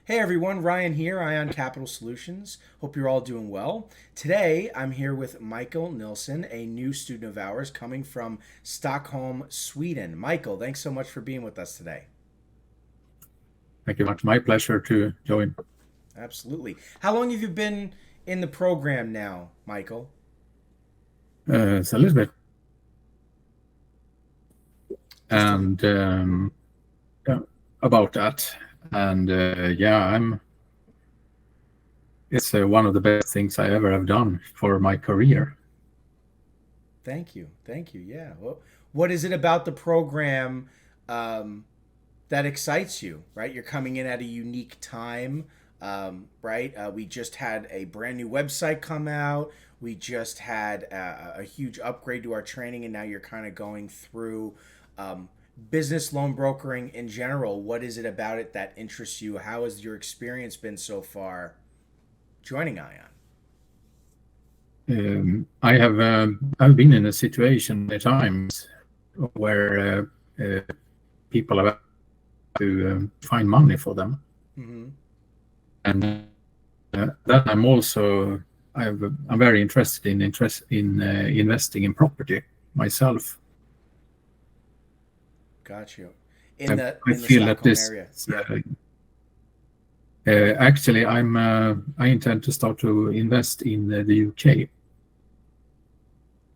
Hey everyone, Ryan here, Ion Capital Solutions. Hope you're all doing well. Today I'm here with Michael Nilsson, a new student of ours coming from Stockholm, Sweden. Michael, thanks so much for being with us today. Thank you much. My pleasure to join. Absolutely. How long have you been in the program now, Michael? It's a little bit, Just a and yeah, about that. And yeah, I'm. It's one of the best things I ever have done for my career. Thank you. Thank you. Yeah. Well, what is it about the program um, that excites you, right? You're coming in at a unique time, right? We just had a brand new website come out. We just had a huge upgrade to our training, and now you're kind of going through um, business loan brokering in general. What is it about it that interests you? How has your experience been so far joining Ion? I've been in a situation at times where people have to find money for them, Mm-hmm. and that I'm very interested in investing in property myself. Got you. I, I In the feel that Stockholm this area. Yeah. actually I intend to start to invest in the UK.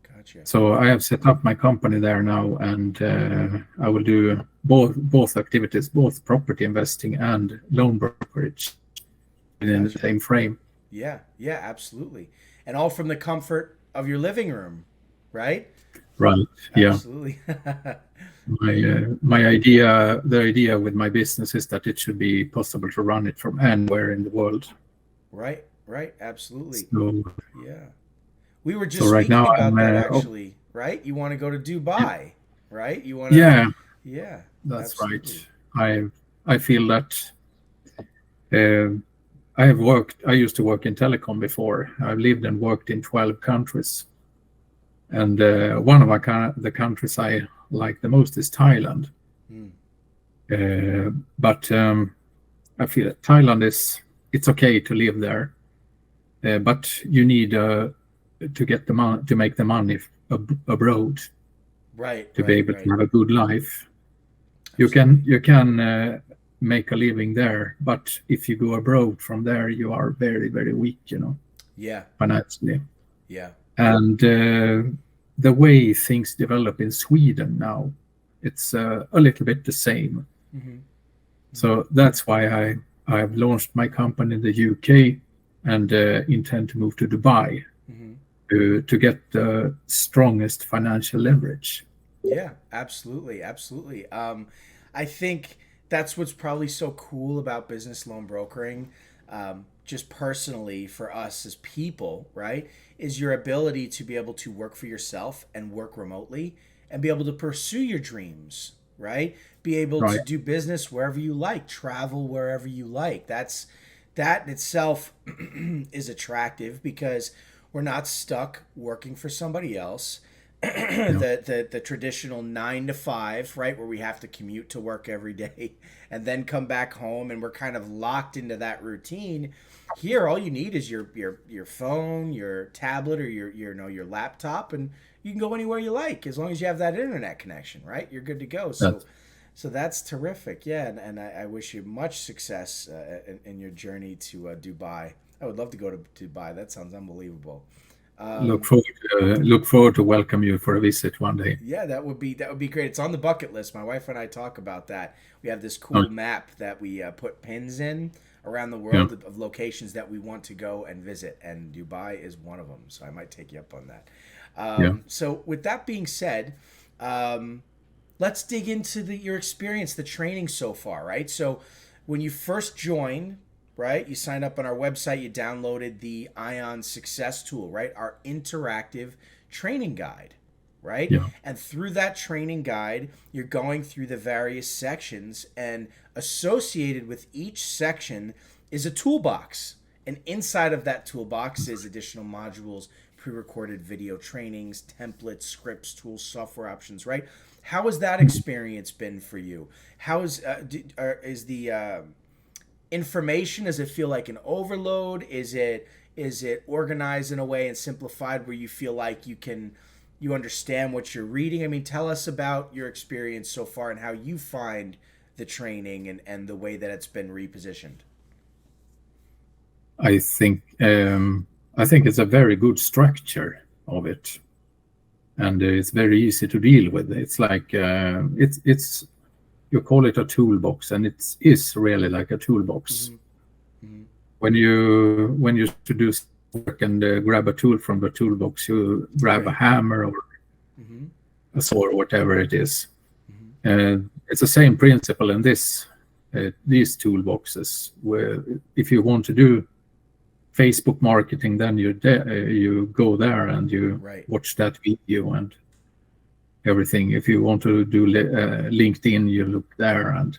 Gotcha. So I have set up my company there now, and I will do both activities, both property investing and loan brokerage within the Gotcha. same frame. Yeah, yeah, absolutely. And all from the comfort of your living room, right? Right. Yeah. Absolutely. The idea with my business is that it should be possible to run it from anywhere in the world. Right, right, absolutely. So Yeah. We were so just right speaking now about that actually, right? You want to go to Dubai, right? You want to, yeah, yeah, that's absolutely. right. I I feel that uh, I used to work in telecom before. I've lived and worked in 12 countries. And one of the countries I like the most is Thailand. Hmm. But I feel that Thailand it's okay to live there, but you need to get the money to make the money abroad Right, to be right, able to right. have a good life. Absolutely. You can make a living there, but if you go abroad from there, you are very weak, Yeah, financially. yeah. And the way things develop in Sweden now, it's a little bit the same. Mm-hmm. Mm-hmm. So that's why I've launched my company in the UK and intend to move to Dubai Mm-hmm. to get the strongest financial leverage. Yeah, absolutely, absolutely. I think that's what's probably so cool about business loan brokering, just personally for us as people, right? Is your ability to be able to work for yourself and work remotely and be able to pursue your dreams, right? Be able Right. to do business wherever you like, travel wherever you like. That in itself is attractive because we're not stuck working for somebody else. Yeah. The traditional 9 to 5, right, where we have to commute to work every day and then come back home, and we're kind of locked into that routine. Here, all you need is your phone, your tablet, or your laptop, and you can go anywhere you like as long as you have that internet connection, right? You're good to go. That's So that's terrific. Yeah, and I wish you much success in your journey to Dubai. I would love to go to Dubai. That sounds unbelievable. look Um, forward look forward to welcome you for a visit one day. Yeah, that would be great. It's on the bucket list. My wife and I talk about that. We have this Oh, cool map that we put pins in around the yeah. world of locations that we want to go and visit, and Dubai is one of them. So I might take you up on that. Yeah. So with that being said, um, let's dig into your experience, the training so far, right? So when you first joined, right, you signed up on our website, you downloaded the Ion Success Tool, right, our interactive training guide, right? Yeah. And through that training guide, you're going through the various sections, and associated with each section is a toolbox. And inside of that toolbox is additional modules, pre-recorded video trainings, templates, scripts, tools, software options, right? How has that experience been for you? How is information? Does it feel like an overload? Is it organized in a way and simplified where you feel like you understand what you're reading? I mean, tell us about your experience so far and how you find the training and the way that it's been repositioned. I think I think it's a very good structure of it, and it's very easy to deal with. It's like it's you call it a toolbox, and it is really like a toolbox. Mm-hmm. Mm-hmm. When you to do work and grab a tool from the toolbox, you grab a Right. hammer or Mm-hmm. a saw or whatever it is. Mm-hmm. It's the same principle in these toolboxes. Where if you want to do Facebook marketing, then you go there and you Right. watch that video and everything. If you want to do LinkedIn, you look there and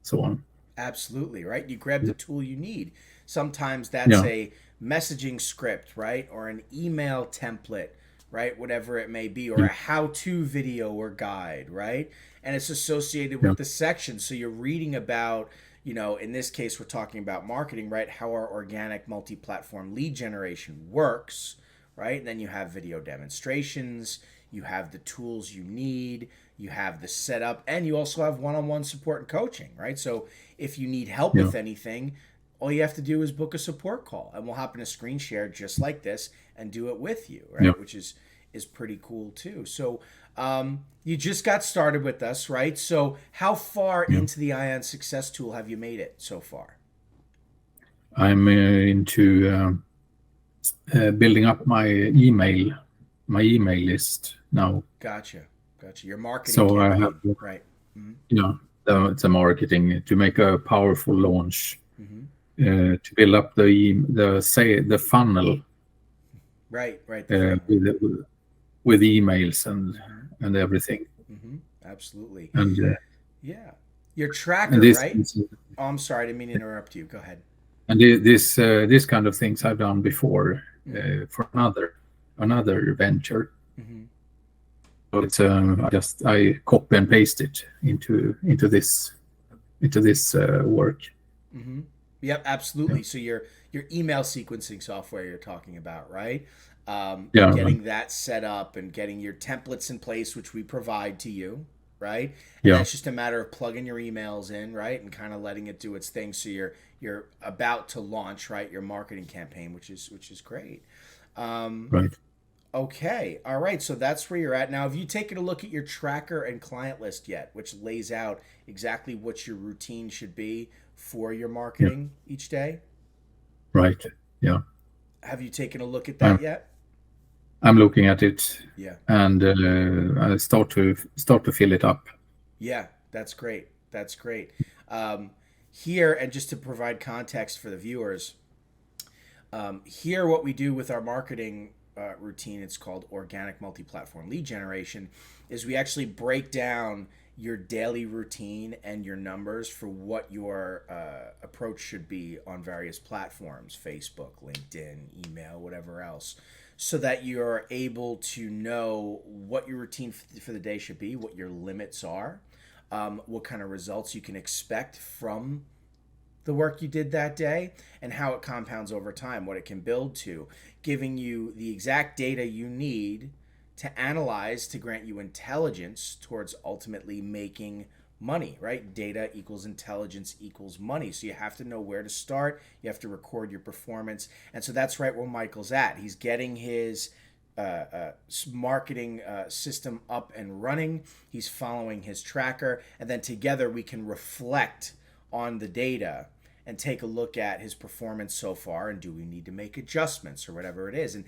so on. Absolutely, right? You grab the tool you need. Sometimes that's Yeah, a messaging script, right? Or an email template, right? Whatever it may be, or yeah, a how to video or guide, right? And it's associated yeah, with the section. So you're reading about, in this case, we're talking about marketing, right? How our organic multi platform lead generation works, right? And then you have video demonstrations, you have the tools you need, you have the setup, and you also have one on one support and coaching, right? So if you need help yeah, with anything, all you have to do is book a support call and we'll hop in a screen share just like this and do it with you, yeah, right? Which is pretty cool too. So you just got started with us, right? So how far yeah. into the Ion Success Tool have you made it so far? I'm into building up my email list now. Gotcha. Gotcha. Your marketing So I have, campaign, right? Mm-hmm. it's a marketing to make a powerful launch, Mm-hmm. to build up the funnel Right, right. The uh, funnel. with with emails and Mm-hmm. and everything. Mm-hmm. Absolutely. And Yeah. Your and tracker, this right? Oh, I'm sorry, I didn't mean to interrupt you. Go ahead. this kind of things I've done before Mm-hmm. for another venture. Mm-hmm. So it's I copy and paste it into this work. Mm-hmm. Yep, Yeah, absolutely. So your email sequencing software you're talking about, right? yeah, Getting that set up and getting your templates in place, which we provide to you, right? And then yeah, it's just a matter of plugging your emails in, right, and kind of letting it do its thing. So you're about to launch, right, your marketing campaign, which is great. Um, right. okay, all right. So that's where you're at now. Have you taken a look at your tracker and client list yet, which lays out exactly what your routine should be for your Yeah, marketing each day? right. Yeah, Have you taken a look at that I'm yet? I'm looking at it, Yeah. and I start to fill it up. Yeah, that's great. That's great. Um, here, and just to provide context for the viewers, here what we do with our marketing routine, it's called organic multi-platform lead generation, is we actually break down your daily routine and your numbers for what your approach should be on various platforms, Facebook, LinkedIn, email, whatever else, so that you're able to know what your routine for the day should be, what your limits are, what kind of results you can expect from the work you did that day, and how it compounds over time, what it can build to, giving you the exact data you need to analyze to grant you intelligence towards ultimately making money, right? Data equals intelligence equals money. So you have to know where to start, you have to record your performance. And so that's right where Michael's at. He's getting his marketing system up and running. He's following his tracker, and then together we can reflect on the data and take a look at his performance so far and do we need to make adjustments or whatever it is. And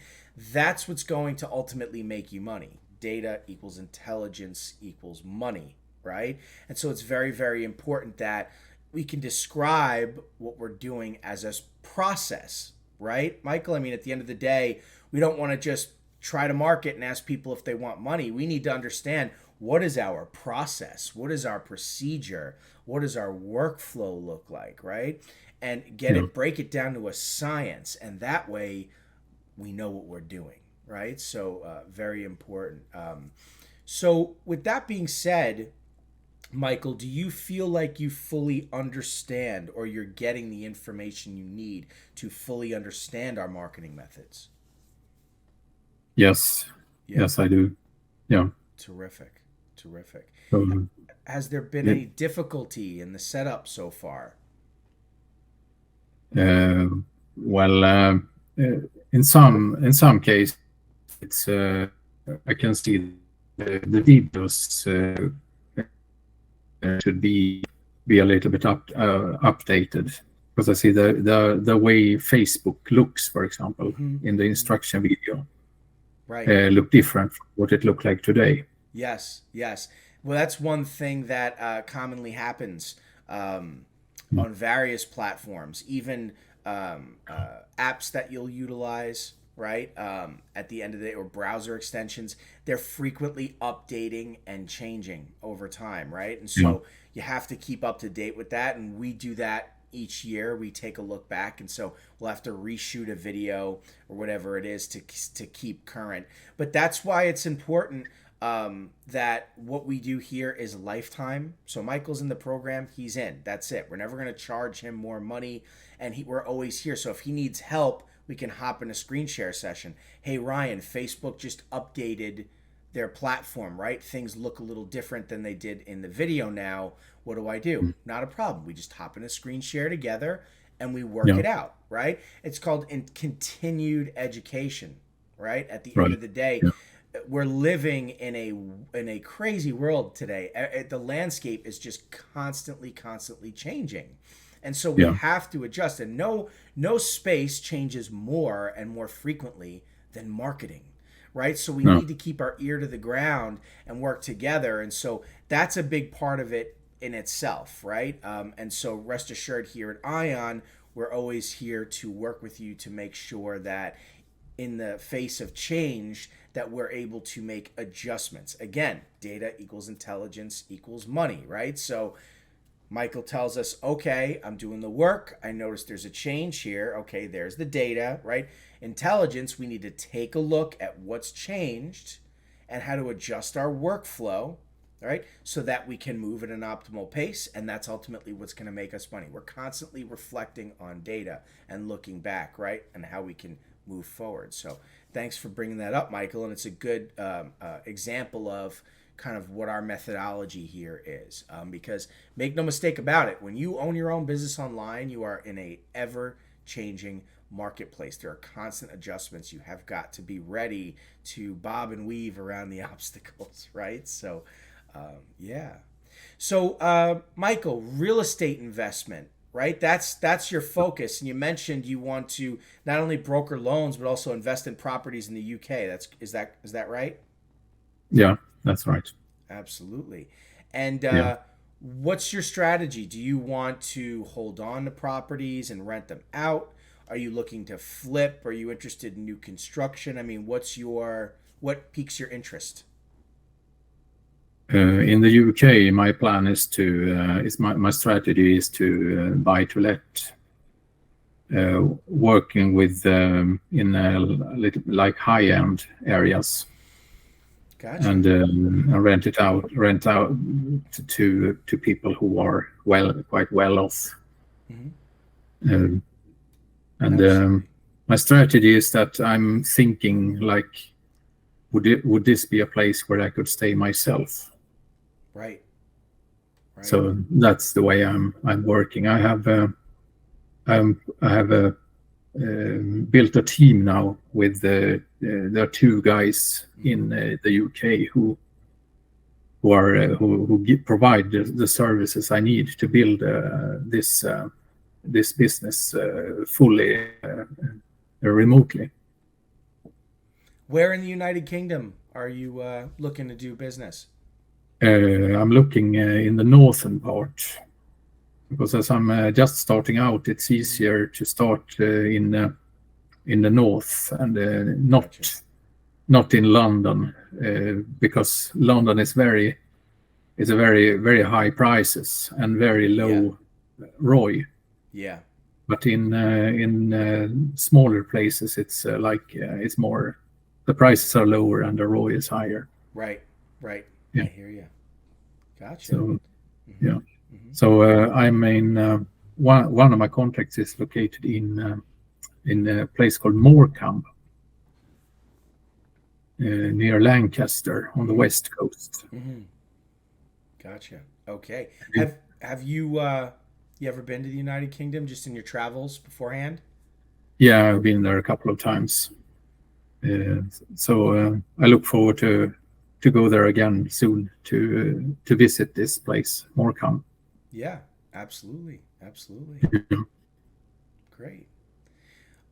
that's what's going to ultimately make you money. Data equals intelligence equals money, right? And so it's very, very important that we can describe what we're doing as a process, right, Michael? I mean, at the end of the day, we don't want to just try to market and ask people if they want money. We need to understand, what is our process? What is our procedure? What does our workflow look like, right? And Yeah, break it down to a science. And that way we know what we're doing, right? So very important. So with that being said, Michael, do you feel like you fully understand or you're getting the information you need to fully understand our marketing methods? Yes, Yeah, yes, I do. Yeah. terrific. Terrific. So, Has there been yeah, any difficulty in the setup so far? uh, well, in some case, it's I can see the videos should be a little bit updated, because I see the way Facebook looks, for example, Mm-hmm. in the Mm-hmm. instruction video, Right. look different from what it looked like today. Yes, yes. Well, that's one thing that commonly happens um, Mm. on various platforms, even apps that you'll utilize, right? At the end of the day, or browser extensions, they're frequently updating and changing over time, right? And Yeah, so you have to keep up to date with that. And we do that each year. We take a look back. And so we'll have to reshoot a video or whatever it is to keep current. But that's why it's important that what we do here is lifetime. So Michael's in the program, he's in. That's it. We're never going to charge him more money, and we're always here. So if he needs help, we can hop in a screen share session. Hey Ryan, Facebook just updated their platform, right? Things look a little different than they did in the video now. What do I do? mm, Not a problem. We just hop in a screen share together and we work yeah, it out, right? It's called continued education, right? At the end right. of the day, Yeah, we're living in a crazy world today. The landscape is just constantly changing, and so we yeah, have to adjust. And no space changes more and more frequently than marketing, right? So we no, need to keep our ear to the ground and work together. And so that's a big part of it in itself, right? And so rest assured, here at Ion, we're always here to work with you to make sure that in the face of change that we're able to make adjustments. Again, data equals intelligence equals money, right? So Michael tells us, okay, I'm doing the work. I notice there's a change here. Okay, there's the data, right? Intelligence, we need to take a look at what's changed and how to adjust our workflow, right? So that we can move at an optimal pace. And that's ultimately what's going to make us money. We're constantly reflecting on data and looking back, right? And how we can move forward. So thanks for bringing that up, Michael. And it's a good example of kind of what our methodology here is. Because make no mistake about it, when you own your own business online, you are in a ever changing marketplace. There are constant adjustments. You have got to be ready to bob and weave around the obstacles, right? So, yeah. So, Michael, real estate investment, right? That's your focus. And you mentioned you want to not only broker loans but also invest in properties in the UK. Is that right? yeah, that's right. Absolutely. And Yeah. what's your strategy? Do you want to hold on to properties and rent them out? Are you looking to flip? Are you interested in new construction? I mean, what piques your interest? In the UK, my plan is my strategy is to buy to let, working with in a little like high-end areas, Gotcha. and rent out to people who are quite well off. Hmm. Um, and Absolutely. my strategy is that I'm thinking like, would this be a place where I could stay myself? Right. Right. So that's the way I'm working. I have built a team now with there are two guys in the UK who provide the services I need to build this business fully remotely. Where in the United Kingdom are you looking to do business? I'm looking in the northern part, because as I'm just starting out, it's Hmm. easier to start in the north, and Gotcha. not in London, because London is a very high prices and very Yeah. low ROI. Yeah. But in smaller places, it's it's more, the prices are lower and the ROI is higher. Right. Right. I Yeah. hear you. Gotcha. So Mm-hmm. Yeah. Mm-hmm. So I'm in one of my contracts is located in a place called Morecambe, near Lancaster on the west coast. Mm-hmm. Gotcha. Okay. Have you ever been to the United Kingdom just in your travels beforehand? Yeah, I've been there a couple of times. Uh, so I look forward to go there again soon to visit this place, Morecambe. Yeah, absolutely. Absolutely. Great.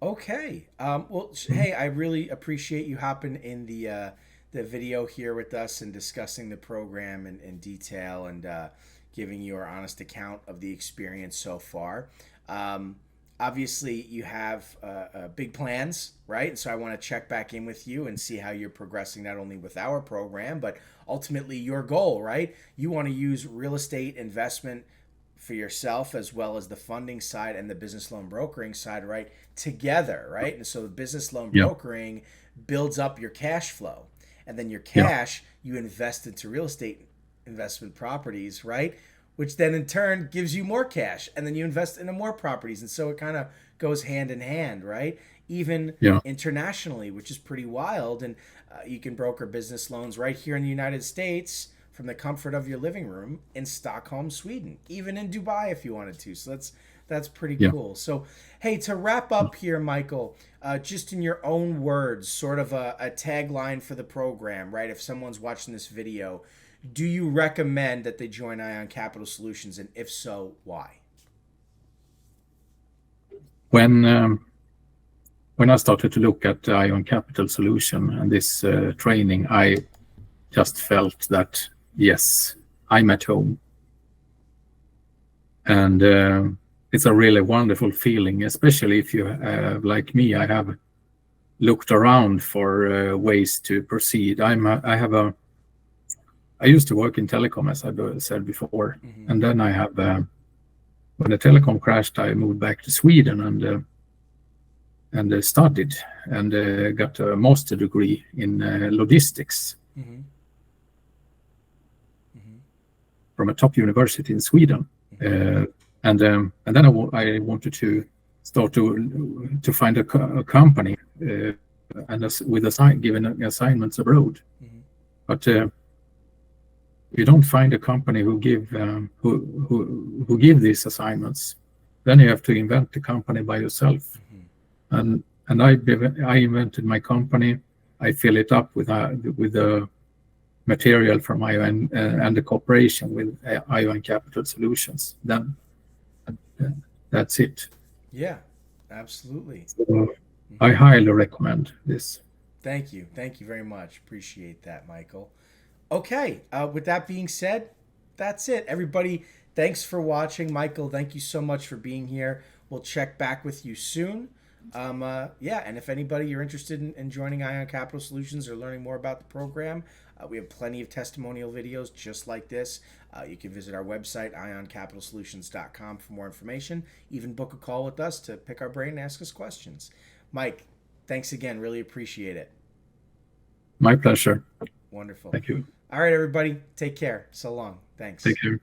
Okay. Well, hey, I really appreciate you hopping in the video here with us and discussing the program in detail and giving your honest account of the experience so far. Um, Obviously, you have big plans, right? And so I want to check back in with you and see how you're progressing not only with our program, but ultimately your goal, right? You want to use real estate investment for yourself as well as the funding side and the business loan brokering side, right? Together, right? And so the business loan Yeah, brokering builds up your cash flow. And then your yeah, cash you invest into real estate investment properties, right? Which then in turn gives you more cash. And then you invest into more properties. And so it kind of goes hand in hand, right? Even yeah, internationally, which is pretty wild. And you can broker business loans right here in the United States from the comfort of your living room in Stockholm, Sweden, even in Dubai if you wanted to. So that's pretty yeah. cool. So, hey, to wrap up here, Michael, just in your own words, sort of a tagline for the program, right? If someone's watching this video, do you recommend that they join Ion Capital Solutions, and if so, why? When when I started to look at Ion Capital Solution and this training, I just felt that yes, I'm at home, and it's a really wonderful feeling, especially if you, like me, I have looked around for ways to proceed. I used to work in telecom, as I said before, Mm-hmm. and then I have when the telecom crashed, I moved back to Sweden and studied and got a master degree in logistics Mm-hmm. Mm-hmm. from a top university in Sweden. And then I wanted to start to find a company given assignments abroad. Mm-hmm. But you don't find a company who give these assignments. Then you have to invent the company by yourself. Mm-hmm. And I invented my company. I fill it up with the material from Ion and the cooperation with Ion Capital Solutions. Then that's it. Yeah, absolutely. So I highly recommend this. Thank you. Thank you very much. Appreciate that, Michael. Okay, with that being said, that's it. Everybody, thanks for watching. Michael, thank you so much for being here. We'll check back with you soon. Yeah, and if anybody you're interested in joining Ion Capital Solutions or learning more about the program, we have plenty of testimonial videos just like this. You can visit our website, ioncapitalsolutions.com, for more information. Even book a call with us to pick our brain and ask us questions. Mike, thanks again. Really appreciate it. My pleasure. Wonderful. Thank you. All right, everybody. Take care. So long. Thanks. Take care.